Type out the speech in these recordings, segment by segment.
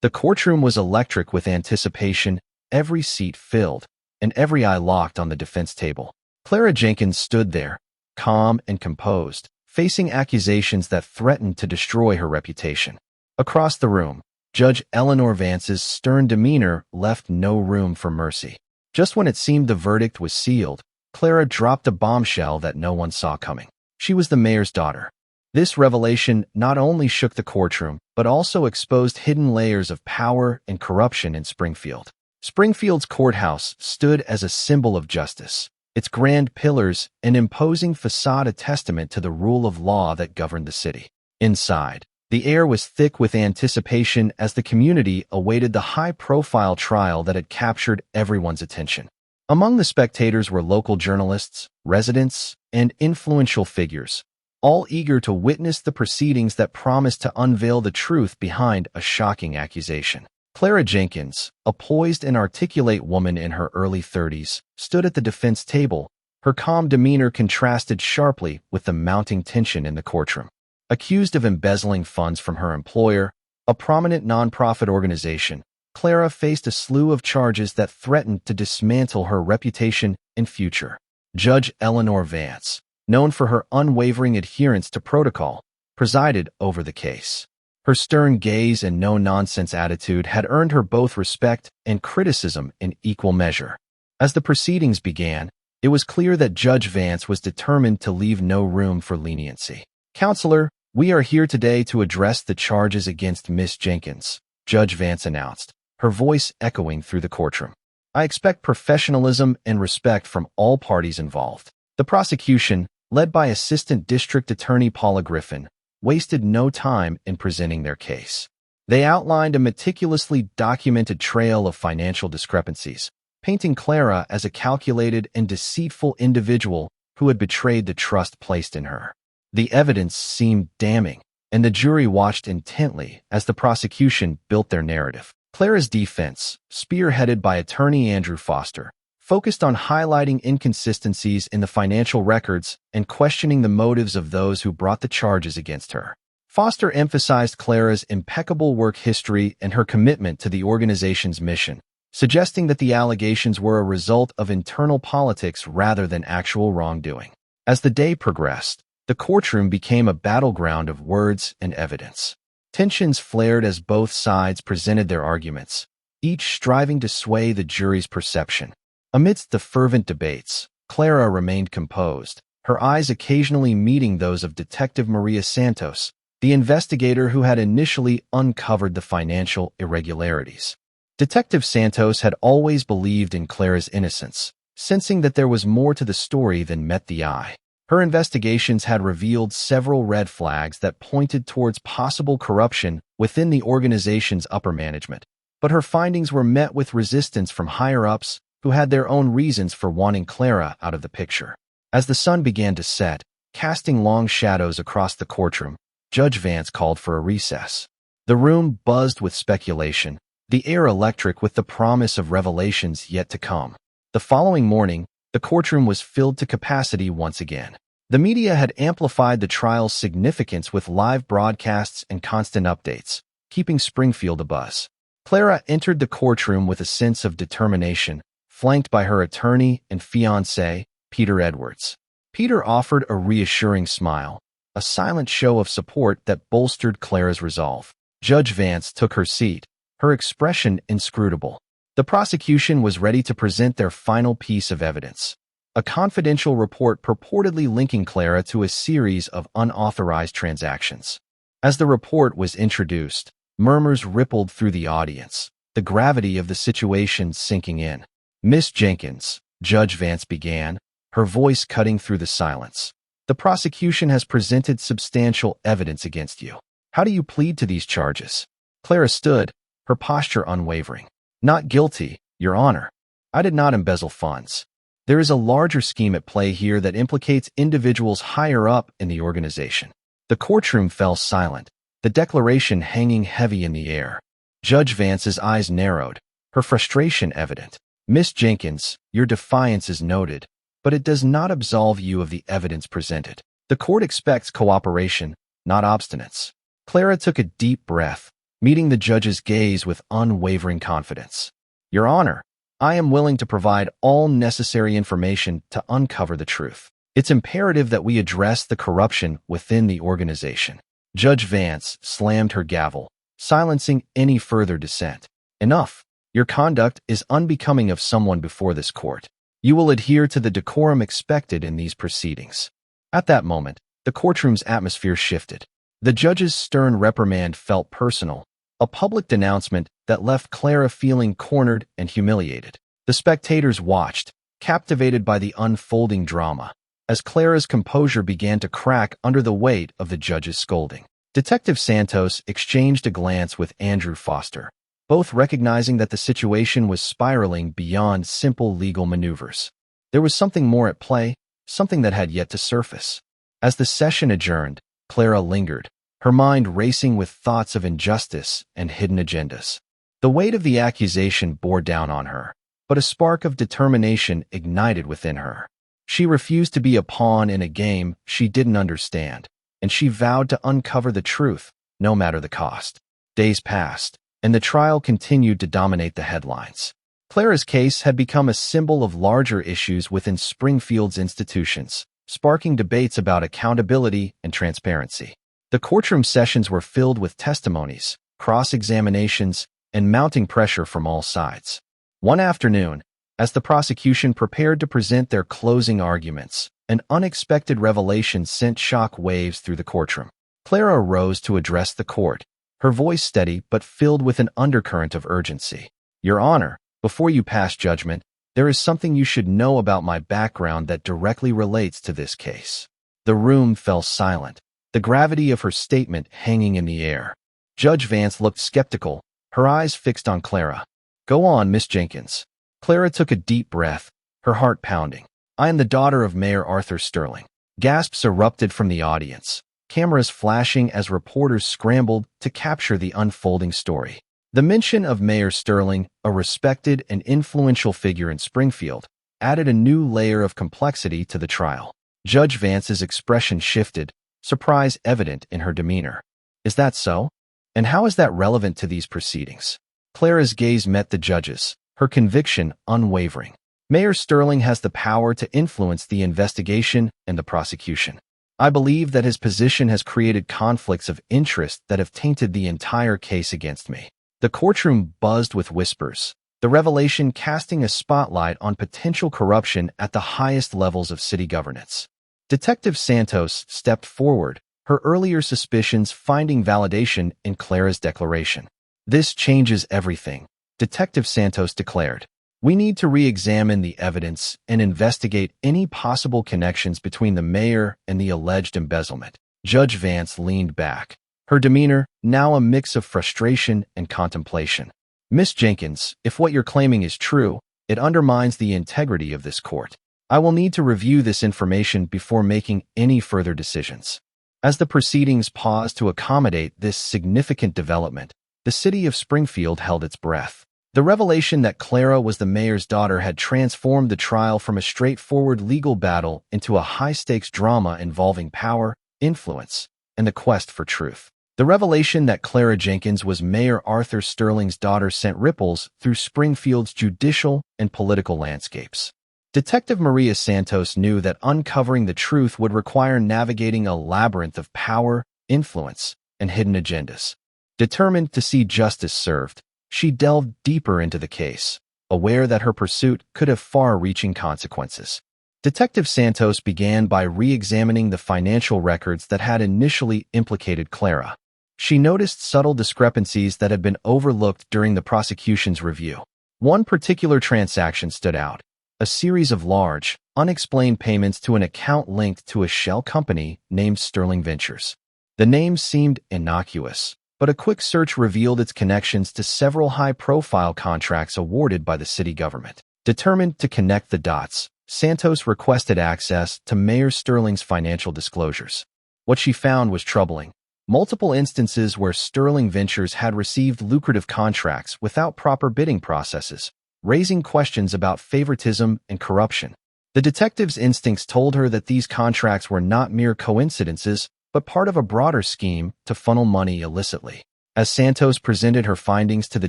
The courtroom was electric with anticipation, every seat filled, and every eye locked on the defense table. Clara Jenkins stood there, calm and composed, facing accusations that threatened to destroy her reputation. Across the room, Judge Eleanor Vance's stern demeanor left no room for mercy. Just when it seemed the verdict was sealed, Clara dropped a bombshell that no one saw coming. She was the mayor's daughter. This revelation not only shook the courtroom, but also exposed hidden layers of power and corruption in Springfield. Springfield's courthouse stood as a symbol of justice, its grand pillars an imposing facade a testament to the rule of law that governed the city. Inside, the air was thick with anticipation as the community awaited the high-profile trial that had captured everyone's attention. Among the spectators were local journalists, residents, and influential figures, all eager to witness the proceedings that promised to unveil the truth behind a shocking accusation. Clara Jenkins, a poised and articulate woman in her early 30s, stood at the defense table. Her calm demeanor contrasted sharply with the mounting tension in the courtroom. Accused of embezzling funds from her employer, a prominent nonprofit organization, Clara faced a slew of charges that threatened to dismantle her reputation and future. Judge Eleanor Vance, known for her unwavering adherence to protocol, presided over the case. Her stern gaze and no-nonsense attitude had earned her both respect and criticism in equal measure. As the proceedings began, it was clear that Judge Vance was determined to leave no room for leniency. "Counselor, we are here today to address the charges against Miss Jenkins," Judge Vance announced, her voice echoing through the courtroom. "I expect professionalism and respect from all parties involved." The prosecution, led by Assistant District Attorney Paula Griffin, wasted no time in presenting their case. They outlined a meticulously documented trail of financial discrepancies, painting Clara as a calculated and deceitful individual who had betrayed the trust placed in her. The evidence seemed damning, and the jury watched intently as the prosecution built their narrative. Clara's defense, spearheaded by attorney Andrew Foster, focused on highlighting inconsistencies in the financial records and questioning the motives of those who brought the charges against her. Foster emphasized Clara's impeccable work history and her commitment to the organization's mission, suggesting that the allegations were a result of internal politics rather than actual wrongdoing. As the day progressed, the courtroom became a battleground of words and evidence. Tensions flared as both sides presented their arguments, each striving to sway the jury's perception. Amidst the fervent debates, Clara remained composed, her eyes occasionally meeting those of Detective Maria Santos, the investigator who had initially uncovered the financial irregularities. Detective Santos had always believed in Clara's innocence, sensing that there was more to the story than met the eye. Her investigations had revealed several red flags that pointed towards possible corruption within the organization's upper management, but her findings were met with resistance from higher-ups who had their own reasons for wanting Clara out of the picture. As the sun began to set, casting long shadows across the courtroom, Judge Vance called for a recess. The room buzzed with speculation, the air electric with the promise of revelations yet to come. The following morning, the courtroom was filled to capacity once again. The media had amplified the trial's significance with live broadcasts and constant updates, keeping Springfield abuzz. Clara entered the courtroom with a sense of determination, flanked by her attorney and fiancé, Peter Edwards. Peter offered a reassuring smile, a silent show of support that bolstered Clara's resolve. Judge Vance took her seat, her expression inscrutable. The prosecution was ready to present their final piece of evidence, a confidential report purportedly linking Clara to a series of unauthorized transactions. As the report was introduced, murmurs rippled through the audience, the gravity of the situation sinking in. "Miss Jenkins," Judge Vance began, her voice cutting through the silence, "the prosecution has presented substantial evidence against you. How do you plead to these charges?" Clara stood, her posture unwavering. "Not guilty, Your Honor. I did not embezzle funds. There is a larger scheme at play here that implicates individuals higher up in the organization." The courtroom fell silent, the declaration hanging heavy in the air. Judge Vance's eyes narrowed, her frustration evident. "Miss Jenkins, your defiance is noted, but it does not absolve you of the evidence presented. The court expects cooperation, not obstinance." Clara took a deep breath, meeting the judge's gaze with unwavering confidence. Your Honor, I am willing to provide all necessary information to uncover the truth. It's imperative that we address the corruption within the organization. Judge Vance slammed her gavel, silencing any further dissent. Enough. Your conduct is unbecoming of someone before this court. You will adhere to the decorum expected in these proceedings. At that moment, the courtroom's atmosphere shifted. The judge's stern reprimand felt personal, a public denouncement that left Clara feeling cornered and humiliated. The spectators watched, captivated by the unfolding drama, as Clara's composure began to crack under the weight of the judge's scolding. Detective Santos exchanged a glance with Andrew Foster, both recognizing that the situation was spiraling beyond simple legal maneuvers. There was something more at play, something that had yet to surface. As the session adjourned, Clara lingered, her mind racing with thoughts of injustice and hidden agendas. The weight of the accusation bore down on her, but a spark of determination ignited within her. She refused to be a pawn in a game she didn't understand, and she vowed to uncover the truth, no matter the cost. Days passed, and the trial continued to dominate the headlines. Clara's case had become a symbol of larger issues within Springfield's institutions, sparking debates about accountability and transparency. The courtroom sessions were filled with testimonies, cross-examinations, and mounting pressure from all sides. One afternoon, as the prosecution prepared to present their closing arguments, an unexpected revelation sent shock waves through the courtroom. Clara rose to address the court, her voice steady but filled with an undercurrent of urgency. Your Honor, before you pass judgment, there is something you should know about my background that directly relates to this case. The room fell silent, the gravity of her statement hanging in the air. Judge Vance looked skeptical, her eyes fixed on Clara. Go on, Miss Jenkins. Clara took a deep breath, her heart pounding. I am the daughter of Mayor Arthur Sterling. Gasps erupted from the audience, cameras flashing as reporters scrambled to capture the unfolding story. The mention of Mayor Sterling, a respected and influential figure in Springfield, added a new layer of complexity to the trial. Judge Vance's expression shifted, surprise evident in her demeanor. Is that so? And how is that relevant to these proceedings? Clara's gaze met the judge's, her conviction unwavering. Mayor Sterling has the power to influence the investigation and the prosecution. I believe that his position has created conflicts of interest that have tainted the entire case against me. The courtroom buzzed with whispers, the revelation casting a spotlight on potential corruption at the highest levels of city governance. Detective Santos stepped forward, her earlier suspicions finding validation in Clara's declaration. This changes everything, Detective Santos declared. We need to re-examine the evidence and investigate any possible connections between the mayor and the alleged embezzlement. Judge Vance leaned back, her demeanor now a mix of frustration and contemplation. Miss Jenkins, if what you're claiming is true, it undermines the integrity of this court. I will need to review this information before making any further decisions. As the proceedings paused to accommodate this significant development, the city of Springfield held its breath. The revelation that Clara was the mayor's daughter had transformed the trial from a straightforward legal battle into a high-stakes drama involving power, influence, and the quest for truth. The revelation that Clara Jenkins was Mayor Arthur Sterling's daughter sent ripples through Springfield's judicial and political landscapes. Detective Maria Santos knew that uncovering the truth would require navigating a labyrinth of power, influence, and hidden agendas. Determined to see justice served, she delved deeper into the case, aware that her pursuit could have far-reaching consequences. Detective Santos began by re-examining the financial records that had initially implicated Clara. She noticed subtle discrepancies that had been overlooked during the prosecution's review. One particular transaction stood out: a series of large, unexplained payments to an account linked to a shell company named Sterling Ventures. The name seemed innocuous, but a quick search revealed its connections to several high-profile contracts awarded by the city government. Determined to connect the dots, Santos requested access to Mayor Sterling's financial disclosures. What she found was troubling. Multiple instances where Sterling Ventures had received lucrative contracts without proper bidding processes, raising questions about favoritism and corruption. The detective's instincts told her that these contracts were not mere coincidences, but part of a broader scheme to funnel money illicitly. As Santos presented her findings to the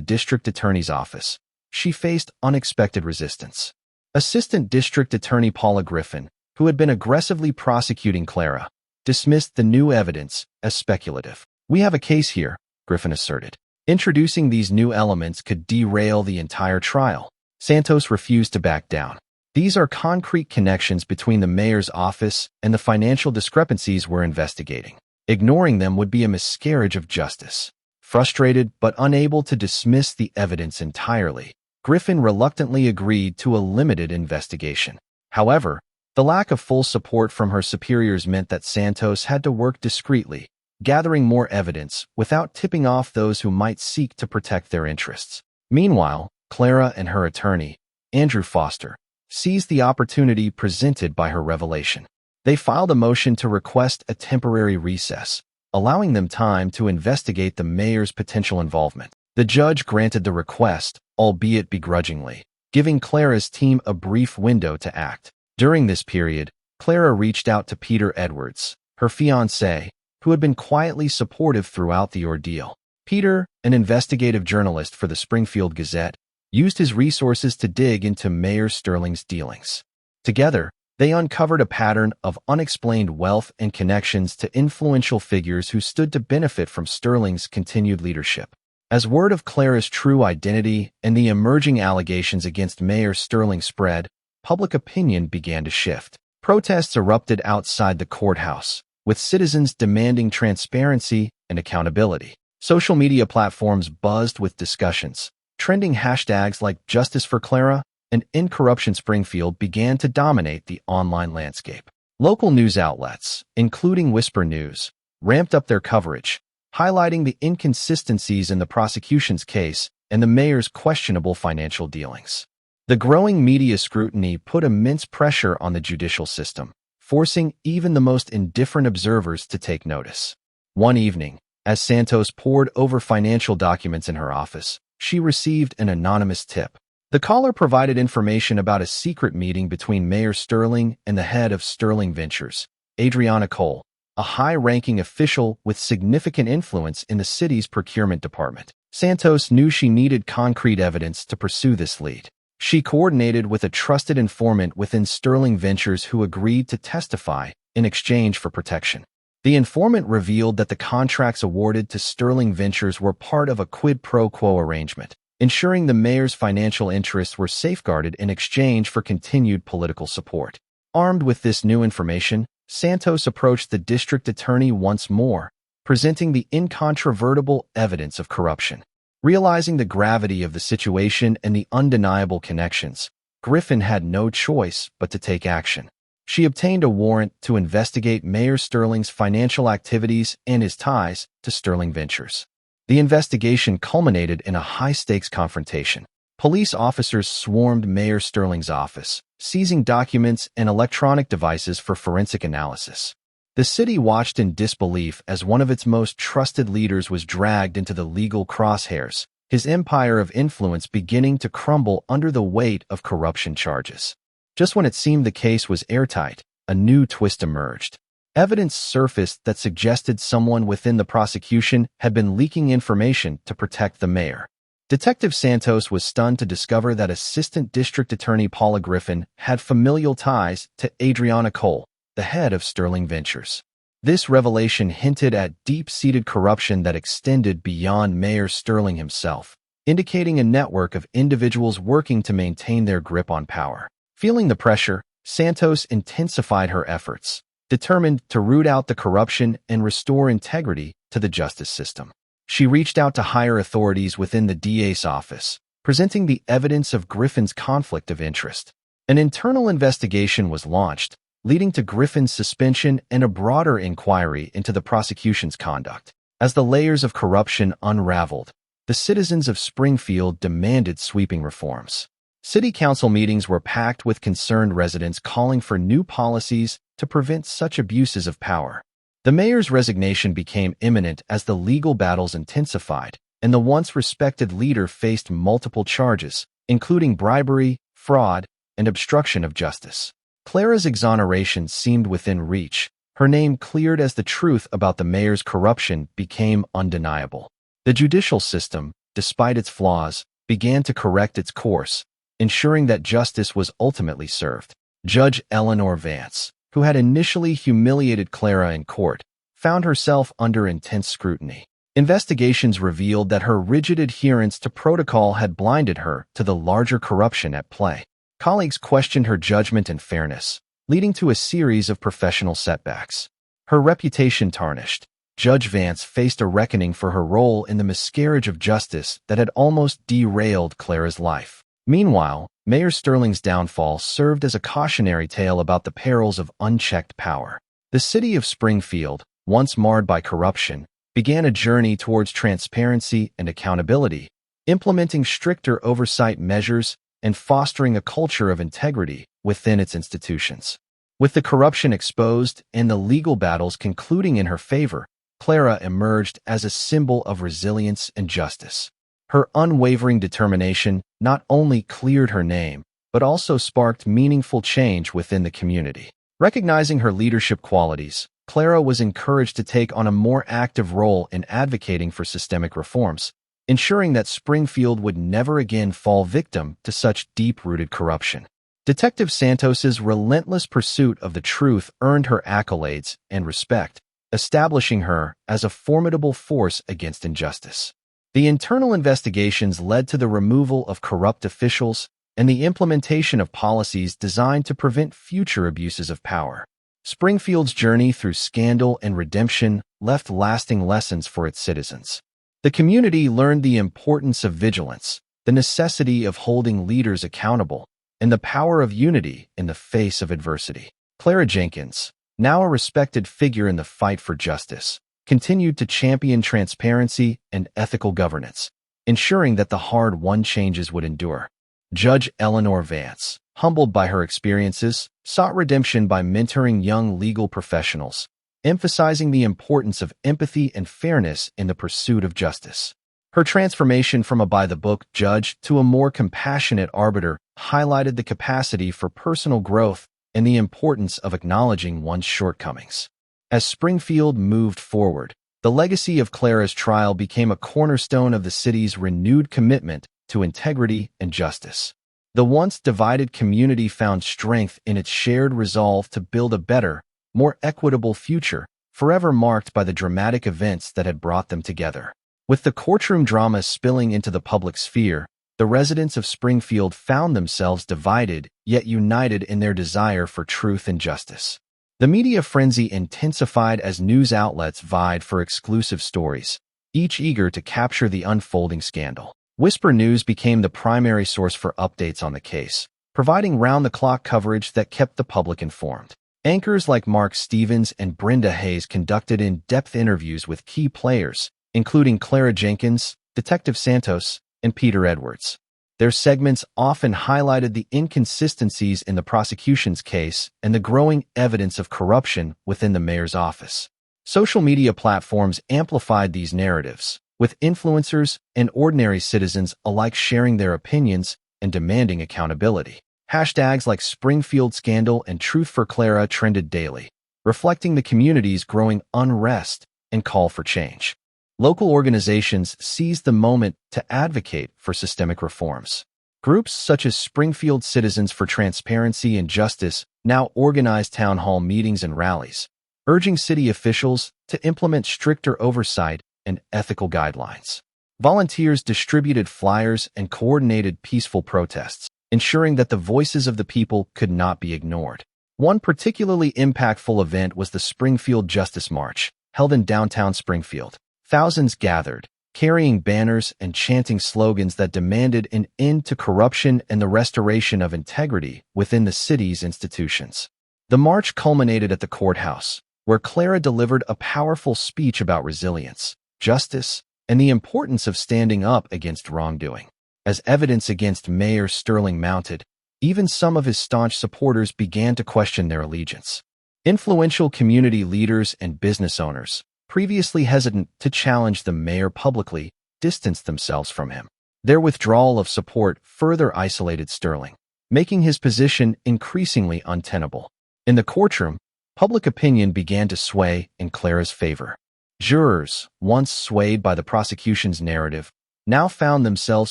district attorney's office, she faced unexpected resistance. Assistant District Attorney Paula Griffin, who had been aggressively prosecuting Clara, dismissed the new evidence as speculative. "We have a case here," Griffin asserted. "Introducing these new elements could derail the entire trial." Santos refused to back down. "These are concrete connections between the mayor's office and the financial discrepancies we're investigating. Ignoring them would be a miscarriage of justice." Frustrated but unable to dismiss the evidence entirely, Griffin reluctantly agreed to a limited investigation. However, the lack of full support from her superiors meant that Santos had to work discreetly, gathering more evidence without tipping off those who might seek to protect their interests. Meanwhile, Clara and her attorney, Andrew Foster, seized the opportunity presented by her revelation. They filed a motion to request a temporary recess, allowing them time to investigate the mayor's potential involvement. The judge granted the request, albeit begrudgingly, giving Clara's team a brief window to act. During this period, Clara reached out to Peter Edwards, her fiancé, who had been quietly supportive throughout the ordeal. Peter, an investigative journalist for the Springfield Gazette, used his resources to dig into Mayor Sterling's dealings. Together, they uncovered a pattern of unexplained wealth and connections to influential figures who stood to benefit from Sterling's continued leadership. As word of Clara's true identity and the emerging allegations against Mayor Sterling spread, public opinion began to shift. Protests erupted outside the courthouse, with citizens demanding transparency and accountability. Social media platforms buzzed with discussions. Trending hashtags like Justice for Clara and End Corruption Springfield began to dominate the online landscape. Local news outlets, including Whisper News, ramped up their coverage, highlighting the inconsistencies in the prosecution's case and the mayor's questionable financial dealings. The growing media scrutiny put immense pressure on the judicial system, forcing even the most indifferent observers to take notice. One evening, as Santos pored over financial documents in her office, she received an anonymous tip. The caller provided information about a secret meeting between Mayor Sterling and the head of Sterling Ventures, Adriana Cole, a high-ranking official with significant influence in the city's procurement department. Santos knew she needed concrete evidence to pursue this lead. She coordinated with a trusted informant within Sterling Ventures who agreed to testify in exchange for protection. The informant revealed that the contracts awarded to Sterling Ventures were part of a quid pro quo arrangement, ensuring the mayor's financial interests were safeguarded in exchange for continued political support. Armed with this new information, Santos approached the district attorney once more, presenting the incontrovertible evidence of corruption. Realizing the gravity of the situation and the undeniable connections, Griffin had no choice but to take action. She obtained a warrant to investigate Mayor Sterling's financial activities and his ties to Sterling Ventures. The investigation culminated in a high-stakes confrontation. Police officers swarmed Mayor Sterling's office, seizing documents and electronic devices for forensic analysis. The city watched in disbelief as one of its most trusted leaders was dragged into the legal crosshairs, his empire of influence beginning to crumble under the weight of corruption charges. Just when it seemed the case was airtight, a new twist emerged. Evidence surfaced that suggested someone within the prosecution had been leaking information to protect the mayor. Detective Santos was stunned to discover that Assistant District Attorney Paula Griffin had familial ties to Adriana Cole, the head of Sterling Ventures. This revelation hinted at deep-seated corruption that extended beyond Mayor Sterling himself, indicating a network of individuals working to maintain their grip on power. Feeling the pressure, Santos intensified her efforts, determined to root out the corruption and restore integrity to the justice system. She reached out to higher authorities within the DA's office, presenting the evidence of Griffin's conflict of interest. An internal investigation was launched, leading to Griffin's suspension and a broader inquiry into the prosecution's conduct. As the layers of corruption unraveled, the citizens of Springfield demanded sweeping reforms. City council meetings were packed with concerned residents calling for new policies to prevent such abuses of power. The mayor's resignation became imminent as the legal battles intensified, and the once respected leader faced multiple charges, including bribery, fraud, and obstruction of justice. Clara's exoneration seemed within reach. Her name cleared as the truth about the mayor's corruption became undeniable. The judicial system, despite its flaws, began to correct its course, ensuring that justice was ultimately served. Judge Eleanor Vance, who had initially humiliated Clara in court, found herself under intense scrutiny. Investigations revealed that her rigid adherence to protocol had blinded her to the larger corruption at play. Colleagues questioned her judgment and fairness, leading to a series of professional setbacks. Her reputation tarnished. Judge Vance faced a reckoning for her role in the miscarriage of justice that had almost derailed Clara's life. Meanwhile, Mayor Sterling's downfall served as a cautionary tale about the perils of unchecked power. The city of Springfield, once marred by corruption, began a journey towards transparency and accountability, implementing stricter oversight measures and fostering a culture of integrity within its institutions. With the corruption exposed and the legal battles concluding in her favor, Clara emerged as a symbol of resilience and justice. Her unwavering determination not only cleared her name, but also sparked meaningful change within the community. Recognizing her leadership qualities, Clara was encouraged to take on a more active role in advocating for systemic reforms, ensuring that Springfield would never again fall victim to such deep-rooted corruption. Detective Santos's relentless pursuit of the truth earned her accolades and respect, establishing her as a formidable force against injustice. The internal investigations led to the removal of corrupt officials and the implementation of policies designed to prevent future abuses of power. Springfield's journey through scandal and redemption left lasting lessons for its citizens. The community learned the importance of vigilance, the necessity of holding leaders accountable, and the power of unity in the face of adversity. Clara Jenkins, now a respected figure in the fight for justice, continued to champion transparency and ethical governance, ensuring that the hard-won changes would endure. Judge Eleanor Vance, humbled by her experiences, sought redemption by mentoring young legal professionals, emphasizing the importance of empathy and fairness in the pursuit of justice. Her transformation from a by-the-book judge to a more compassionate arbiter highlighted the capacity for personal growth and the importance of acknowledging one's shortcomings. As Springfield moved forward, the legacy of Clara's trial became a cornerstone of the city's renewed commitment to integrity and justice. The once divided community found strength in its shared resolve to build a better, more equitable future, forever marked by the dramatic events that had brought them together. With the courtroom drama spilling into the public sphere, the residents of Springfield found themselves divided yet united in their desire for truth and justice. The media frenzy intensified as news outlets vied for exclusive stories, each eager to capture the unfolding scandal. Whisper News became the primary source for updates on the case, providing round-the-clock coverage that kept the public informed. Anchors like Mark Stevens and Brenda Hayes conducted in-depth interviews with key players, including Clara Jenkins, Detective Santos, and Peter Edwards. Their segments often highlighted the inconsistencies in the prosecution's case and the growing evidence of corruption within the mayor's office. Social media platforms amplified these narratives, with influencers and ordinary citizens alike sharing their opinions and demanding accountability. Hashtags like Springfield Scandal and Truth for Clara trended daily, reflecting the community's growing unrest and call for change. Local organizations seized the moment to advocate for systemic reforms. Groups such as Springfield Citizens for Transparency and Justice now organize town hall meetings and rallies, urging city officials to implement stricter oversight and ethical guidelines. Volunteers distributed flyers and coordinated peaceful protests, ensuring that the voices of the people could not be ignored. One particularly impactful event was the Springfield Justice March, held in downtown Springfield. Thousands gathered, carrying banners and chanting slogans that demanded an end to corruption and the restoration of integrity within the city's institutions. The march culminated at the courthouse, where Clara delivered a powerful speech about resilience, justice, and the importance of standing up against wrongdoing. As evidence against Mayor Sterling mounted, even some of his staunch supporters began to question their allegiance. Influential community leaders and business owners, previously hesitant to challenge the mayor publicly, distanced themselves from him. Their withdrawal of support further isolated Sterling, making his position increasingly untenable. In the courtroom, public opinion began to sway in Clara's favor. Jurors, once swayed by the prosecution's narrative, now found themselves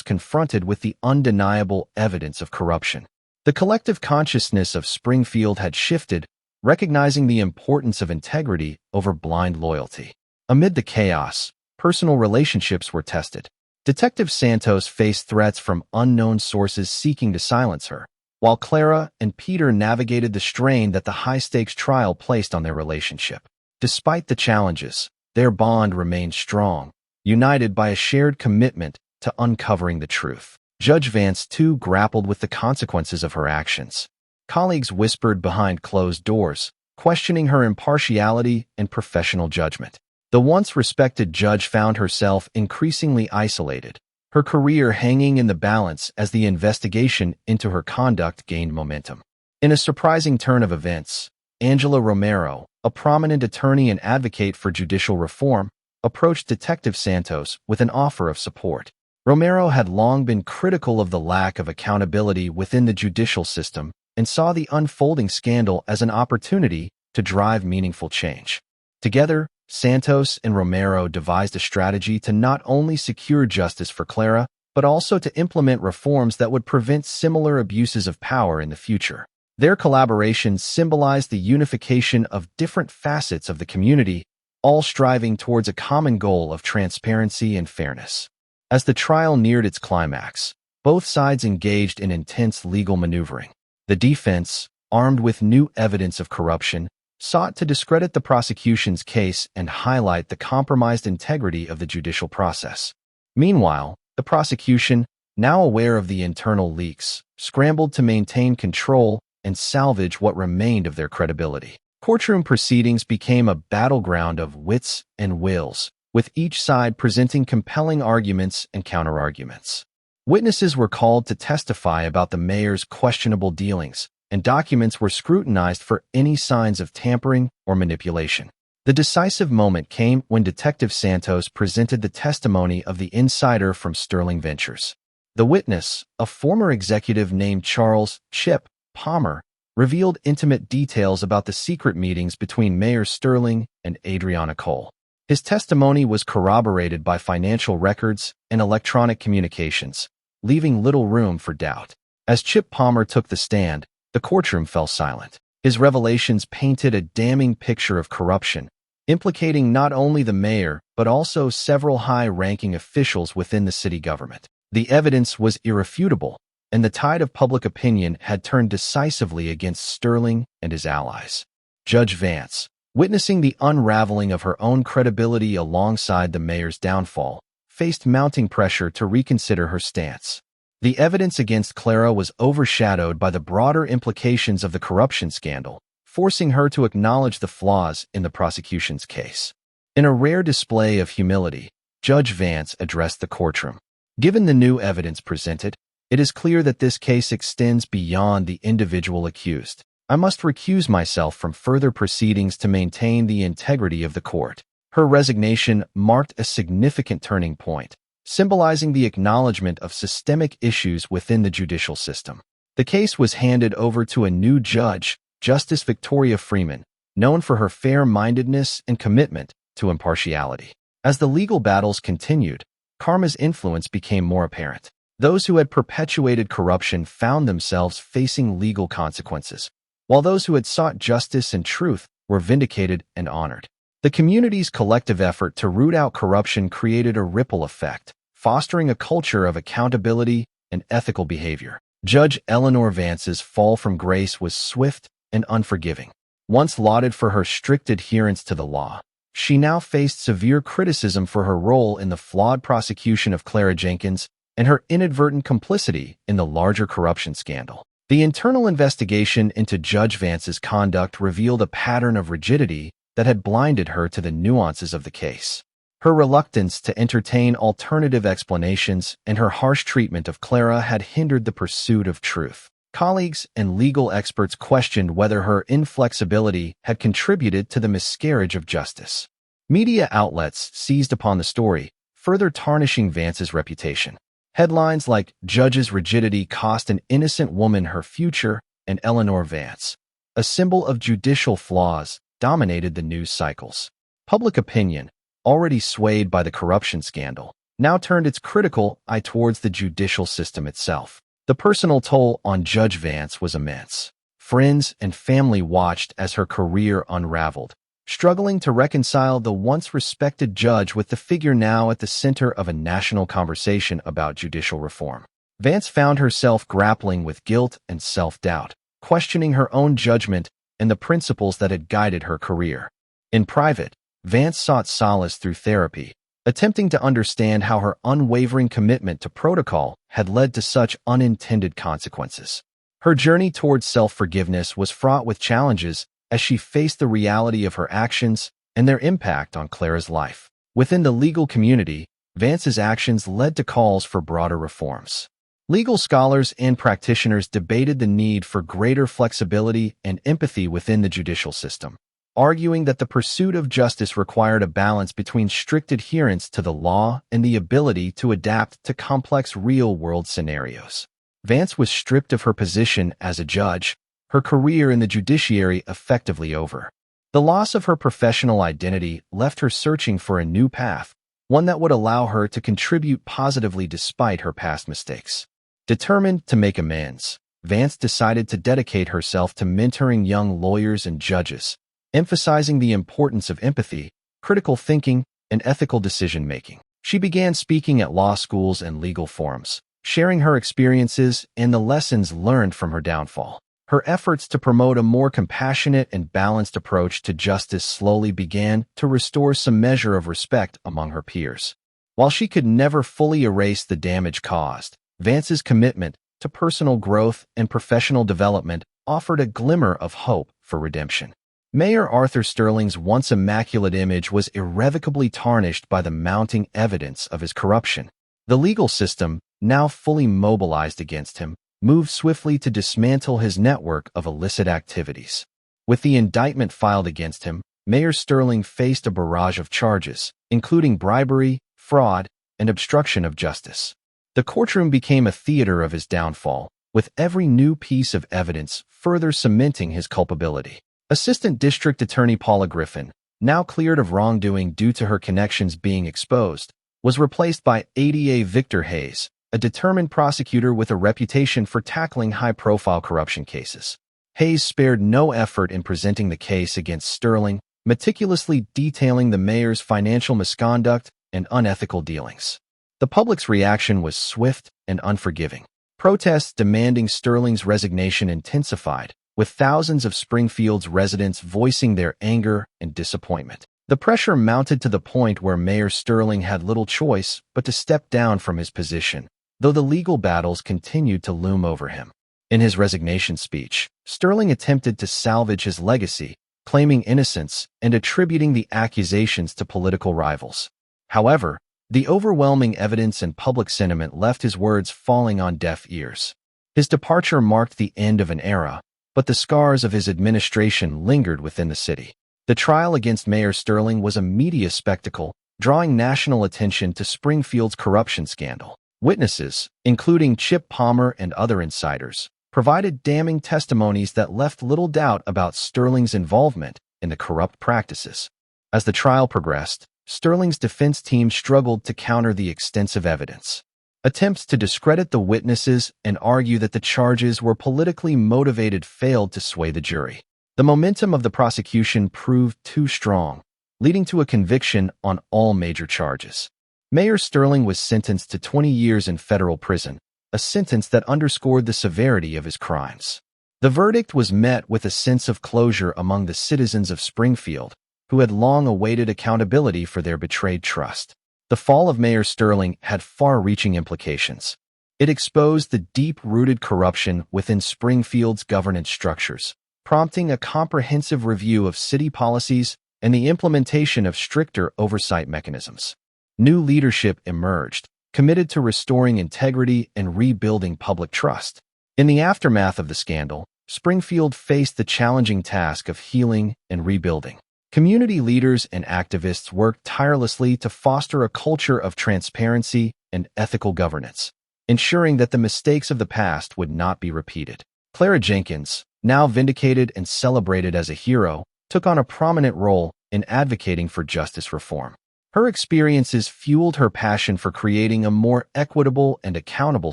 confronted with the undeniable evidence of corruption. The collective consciousness of Springfield had shifted, recognizing the importance of integrity over blind loyalty. Amid the chaos, personal relationships were tested. Detective Santos faced threats from unknown sources seeking to silence her, while Clara and Peter navigated the strain that the high-stakes trial placed on their relationship. Despite the challenges, their bond remained strong, united by a shared commitment to uncovering the truth. Judge Vance, too, grappled with the consequences of her actions. Colleagues whispered behind closed doors, questioning her impartiality and professional judgment. The once respected judge found herself increasingly isolated, her career hanging in the balance as the investigation into her conduct gained momentum. In a surprising turn of events, Angela Romero, a prominent attorney and advocate for judicial reform, approached Detective Santos with an offer of support. Romero had long been critical of the lack of accountability within the judicial system and saw the unfolding scandal as an opportunity to drive meaningful change. Together, Santos and Romero devised a strategy to not only secure justice for Clara, but also to implement reforms that would prevent similar abuses of power in the future. Their collaboration symbolized the unification of different facets of the community, all striving towards a common goal of transparency and fairness. As the trial neared its climax, both sides engaged in intense legal maneuvering. The defense, armed with new evidence of corruption, sought to discredit the prosecution's case and highlight the compromised integrity of the judicial process. Meanwhile, the prosecution, now aware of the internal leaks, scrambled to maintain control and salvage what remained of their credibility. Courtroom proceedings became a battleground of wits and wills, with each side presenting compelling arguments and counterarguments. Witnesses were called to testify about the mayor's questionable dealings, and documents were scrutinized for any signs of tampering or manipulation. The decisive moment came when Detective Santos presented the testimony of the insider from Sterling Ventures. The witness, a former executive named Charles "Chip" Palmer, revealed intimate details about the secret meetings between Mayor Sterling and Adriana Cole. His testimony was corroborated by financial records and electronic communications, leaving little room for doubt. As Chip Palmer took the stand, the courtroom fell silent. His revelations painted a damning picture of corruption, implicating not only the mayor but also several high-ranking officials within the city government. The evidence was irrefutable, and the tide of public opinion had turned decisively against Sterling and his allies. Judge Vance, witnessing the unraveling of her own credibility alongside the mayor's downfall, faced mounting pressure to reconsider her stance. The evidence against Clara was overshadowed by the broader implications of the corruption scandal, forcing her to acknowledge the flaws in the prosecution's case. In a rare display of humility, Judge Vance addressed the courtroom. Given the new evidence presented, it is clear that this case extends beyond the individual accused. I must recuse myself from further proceedings to maintain the integrity of the court. Her resignation marked a significant turning point, symbolizing the acknowledgement of systemic issues within the judicial system. The case was handed over to a new judge, Justice Victoria Freeman, known for her fair-mindedness and commitment to impartiality. As the legal battles continued, karma's influence became more apparent. Those who had perpetuated corruption found themselves facing legal consequences, while those who had sought justice and truth were vindicated and honored. The community's collective effort to root out corruption created a ripple effect, fostering a culture of accountability and ethical behavior. Judge Eleanor Vance's fall from grace was swift and unforgiving. Once lauded for her strict adherence to the law, she now faced severe criticism for her role in the flawed prosecution of Clara Jenkins and her inadvertent complicity in the larger corruption scandal. The internal investigation into Judge Vance's conduct revealed a pattern of rigidity that had blinded her to the nuances of the case. Her reluctance to entertain alternative explanations and her harsh treatment of Clara had hindered the pursuit of truth. Colleagues and legal experts questioned whether her inflexibility had contributed to the miscarriage of justice. Media outlets seized upon the story, further tarnishing Vance's reputation. Headlines like "Judge's rigidity cost an innocent woman her future" and "Eleanor Vance, a symbol of judicial flaws," dominated the news cycles. Public opinion, already swayed by the corruption scandal, now turned its critical eye towards the judicial system itself. The personal toll on Judge Vance was immense. Friends and family watched as her career unraveled, struggling to reconcile the once respected judge with the figure now at the center of a national conversation about judicial reform. Vance found herself grappling with guilt and self-doubt, questioning her own judgment and the principles that had guided her career. In private, Vance sought solace through therapy, attempting to understand how her unwavering commitment to protocol had led to such unintended consequences. Her journey towards self-forgiveness was fraught with challenges as she faced the reality of her actions and their impact on Clara's life. Within the legal community, Vance's actions led to calls for broader reforms. Legal scholars and practitioners debated the need for greater flexibility and empathy within the judicial system, arguing that the pursuit of justice required a balance between strict adherence to the law and the ability to adapt to complex real-world scenarios. Vance was stripped of her position as a judge, her career in the judiciary effectively over. The loss of her professional identity left her searching for a new path, one that would allow her to contribute positively despite her past mistakes. Determined to make amends, Vance decided to dedicate herself to mentoring young lawyers and judges, emphasizing the importance of empathy, critical thinking, and ethical decision-making. She began speaking at law schools and legal forums, sharing her experiences and the lessons learned from her downfall. Her efforts to promote a more compassionate and balanced approach to justice slowly began to restore some measure of respect among her peers. While she could never fully erase the damage caused, Vance's commitment to personal growth and professional development offered a glimmer of hope for redemption. Mayor Arthur Sterling's once immaculate image was irrevocably tarnished by the mounting evidence of his corruption. The legal system, now fully mobilized against him, moved swiftly to dismantle his network of illicit activities. With the indictment filed against him, Mayor Sterling faced a barrage of charges, including bribery, fraud, and obstruction of justice. The courtroom became a theater of his downfall, with every new piece of evidence further cementing his culpability. Assistant District Attorney Paula Griffin, now cleared of wrongdoing due to her connections being exposed, was replaced by ADA Victor Hayes, a determined prosecutor with a reputation for tackling high-profile corruption cases. Hayes spared no effort in presenting the case against Sterling, meticulously detailing the mayor's financial misconduct and unethical dealings. The public's reaction was swift and unforgiving. Protests demanding Sterling's resignation intensified, with thousands of Springfield's residents voicing their anger and disappointment. The pressure mounted to the point where Mayor Sterling had little choice but to step down from his position, though the legal battles continued to loom over him. In his resignation speech, Sterling attempted to salvage his legacy, claiming innocence and attributing the accusations to political rivals. However, the overwhelming evidence and public sentiment left his words falling on deaf ears. His departure marked the end of an era, but the scars of his administration lingered within the city. The trial against Mayor Sterling was a media spectacle, drawing national attention to Springfield's corruption scandal. Witnesses, including Chip Palmer and other insiders, provided damning testimonies that left little doubt about Sterling's involvement in the corrupt practices. As the trial progressed, Sterling's defense team struggled to counter the extensive evidence. Attempts to discredit the witnesses and argue that the charges were politically motivated failed to sway the jury. The momentum of the prosecution proved too strong, leading to a conviction on all major charges. Mayor Sterling was sentenced to 20 years in federal prison, a sentence that underscored the severity of his crimes. The verdict was met with a sense of closure among the citizens of Springfield, who had long awaited accountability for their betrayed trust. The fall of Mayor Sterling had far-reaching implications. It exposed the deep-rooted corruption within Springfield's governance structures, prompting a comprehensive review of city policies and the implementation of stricter oversight mechanisms. New leadership emerged, committed to restoring integrity and rebuilding public trust. In the aftermath of the scandal, Springfield faced the challenging task of healing and rebuilding. Community leaders and activists worked tirelessly to foster a culture of transparency and ethical governance, ensuring that the mistakes of the past would not be repeated. Clara Jenkins, now vindicated and celebrated as a hero, took on a prominent role in advocating for justice reform. Her experiences fueled her passion for creating a more equitable and accountable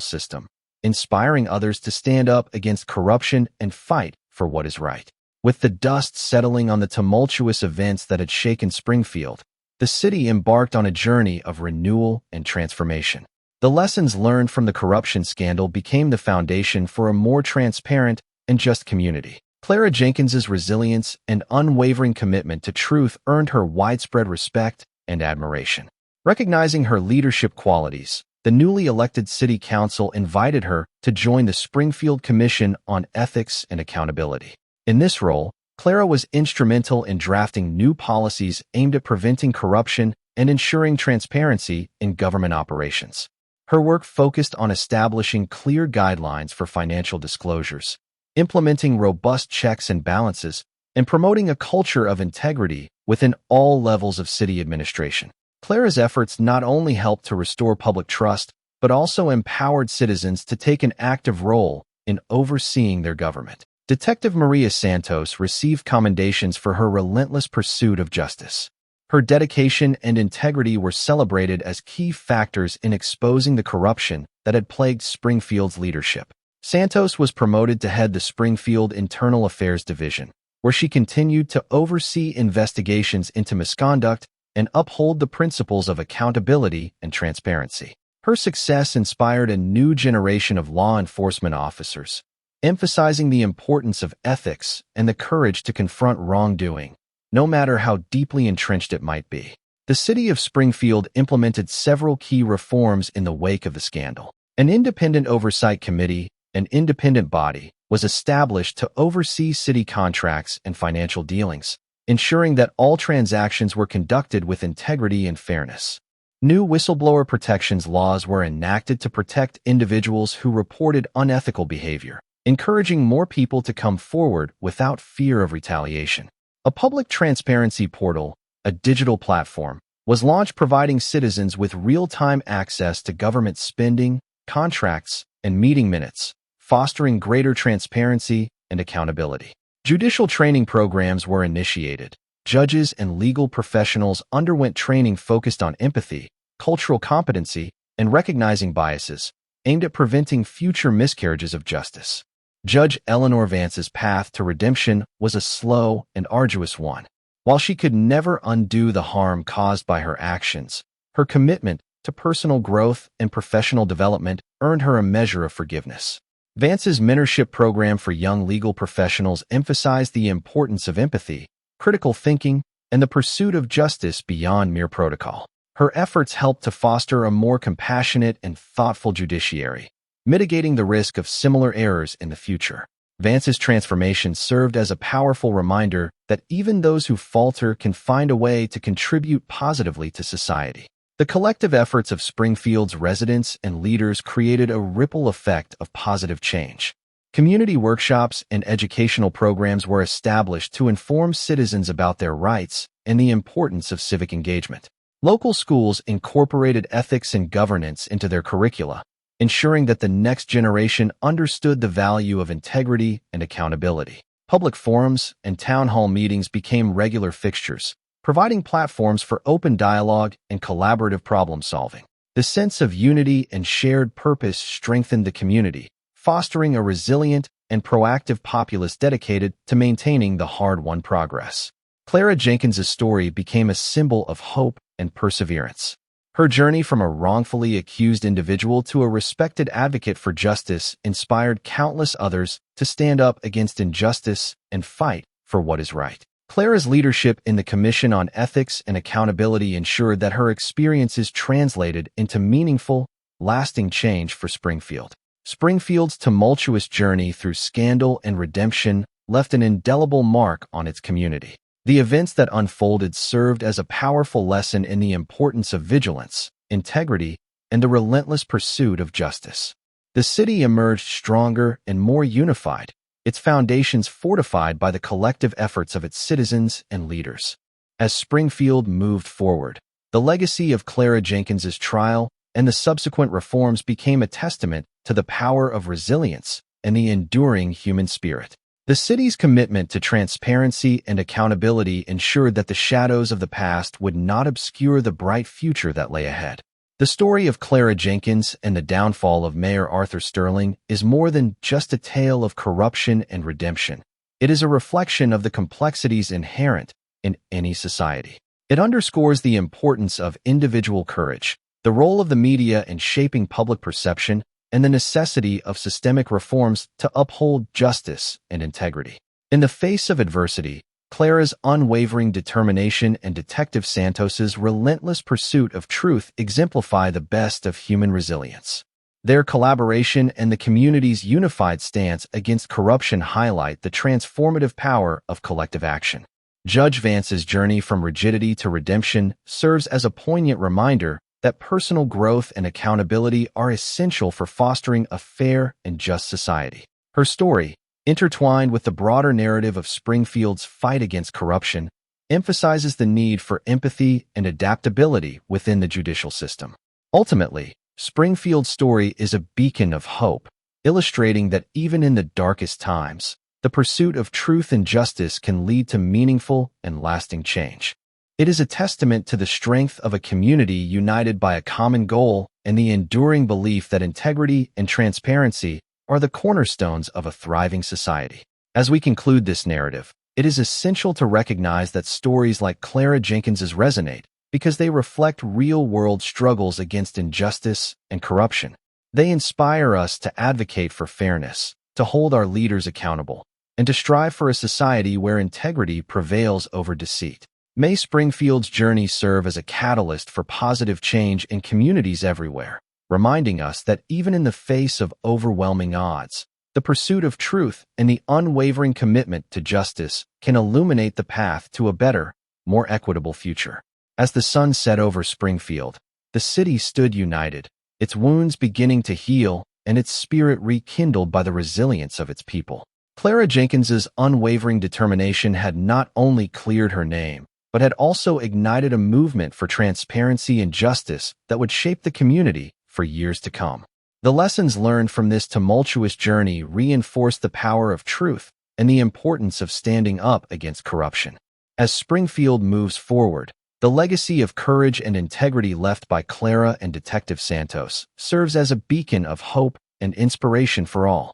system, inspiring others to stand up against corruption and fight for what is right. With the dust settling on the tumultuous events that had shaken Springfield, the city embarked on a journey of renewal and transformation. The lessons learned from the corruption scandal became the foundation for a more transparent and just community. Clara Jenkins's resilience and unwavering commitment to truth earned her widespread respect and admiration. Recognizing her leadership qualities, the newly elected city council invited her to join the Springfield Commission on Ethics and Accountability. In this role, Clara was instrumental in drafting new policies aimed at preventing corruption and ensuring transparency in government operations. Her work focused on establishing clear guidelines for financial disclosures, implementing robust checks and balances, and promoting a culture of integrity within all levels of city administration. Clara's efforts not only helped to restore public trust, but also empowered citizens to take an active role in overseeing their government. Detective Maria Santos received commendations for her relentless pursuit of justice. Her dedication and integrity were celebrated as key factors in exposing the corruption that had plagued Springfield's leadership. Santos was promoted to head the Springfield Internal Affairs Division, where she continued to oversee investigations into misconduct and uphold the principles of accountability and transparency. Her success inspired a new generation of law enforcement officers, emphasizing the importance of ethics and the courage to confront wrongdoing, no matter how deeply entrenched it might be. The city of Springfield implemented several key reforms in the wake of the scandal. An independent oversight committee, an independent body, was established to oversee city contracts and financial dealings, ensuring that all transactions were conducted with integrity and fairness. New whistleblower protections laws were enacted to protect individuals who reported unethical behavior, encouraging more people to come forward without fear of retaliation. A public transparency portal, a digital platform, was launched providing citizens with real-time access to government spending, contracts, and meeting minutes, fostering greater transparency and accountability. Judicial training programs were initiated. Judges and legal professionals underwent training focused on empathy, cultural competency, and recognizing biases, aimed at preventing future miscarriages of justice. Judge Eleanor Vance's path to redemption was a slow and arduous one. While she could never undo the harm caused by her actions, her commitment to personal growth and professional development earned her a measure of forgiveness. Vance's mentorship program for young legal professionals emphasized the importance of empathy, critical thinking, and the pursuit of justice beyond mere protocol. Her efforts helped to foster a more compassionate and thoughtful judiciary, mitigating the risk of similar errors in the future. Vance's transformation served as a powerful reminder that even those who falter can find a way to contribute positively to society. The collective efforts of Springfield's residents and leaders created a ripple effect of positive change. Community workshops and educational programs were established to inform citizens about their rights and the importance of civic engagement. Local schools incorporated ethics and governance into their curricula, ensuring that the next generation understood the value of integrity and accountability. Public forums and town hall meetings became regular fixtures, providing platforms for open dialogue and collaborative problem-solving. The sense of unity and shared purpose strengthened the community, fostering a resilient and proactive populace dedicated to maintaining the hard-won progress. Clara Jenkins's story became a symbol of hope and perseverance. Her journey from a wrongfully accused individual to a respected advocate for justice inspired countless others to stand up against injustice and fight for what is right. Clara's leadership in the Commission on Ethics and Accountability ensured that her experiences translated into meaningful, lasting change for Springfield. Springfield's tumultuous journey through scandal and redemption left an indelible mark on its community. The events that unfolded served as a powerful lesson in the importance of vigilance, integrity, and the relentless pursuit of justice. The city emerged stronger and more unified, its foundations fortified by the collective efforts of its citizens and leaders. As Springfield moved forward, the legacy of Clara Jenkins's trial and the subsequent reforms became a testament to the power of resilience and the enduring human spirit. The city's commitment to transparency and accountability ensured that the shadows of the past would not obscure the bright future that lay ahead. The story of Clara Jenkins and the downfall of Mayor Arthur Sterling is more than just a tale of corruption and redemption. It is a reflection of the complexities inherent in any society. It underscores the importance of individual courage, the role of the media in shaping public perception, and the necessity of systemic reforms to uphold justice and integrity. In the face of adversity, Clara's unwavering determination and Detective Santos's relentless pursuit of truth exemplify the best of human resilience. Their collaboration and the community's unified stance against corruption highlight the transformative power of collective action. Judge Vance's journey from rigidity to redemption serves as a poignant reminder that personal growth and accountability are essential for fostering a fair and just society. Her story, intertwined with the broader narrative of Springfield's fight against corruption, emphasizes the need for empathy and adaptability within the judicial system. Ultimately, Springfield's story is a beacon of hope, illustrating that even in the darkest times, the pursuit of truth and justice can lead to meaningful and lasting change. It is a testament to the strength of a community united by a common goal and the enduring belief that integrity and transparency are the cornerstones of a thriving society. As we conclude this narrative, it is essential to recognize that stories like Clara Jenkins's resonate because they reflect real-world struggles against injustice and corruption. They inspire us to advocate for fairness, to hold our leaders accountable, and to strive for a society where integrity prevails over deceit. May Springfield's journey serve as a catalyst for positive change in communities everywhere, reminding us that even in the face of overwhelming odds, the pursuit of truth and the unwavering commitment to justice can illuminate the path to a better, more equitable future. As the sun set over Springfield, the city stood united, its wounds beginning to heal and its spirit rekindled by the resilience of its people. Clara Jenkins's unwavering determination had not only cleared her name, but had also ignited a movement for transparency and justice that would shape the community for years to come. The lessons learned from this tumultuous journey reinforced the power of truth and the importance of standing up against corruption. As Springfield moves forward, the legacy of courage and integrity left by Clara and Detective Santos serves as a beacon of hope and inspiration for all.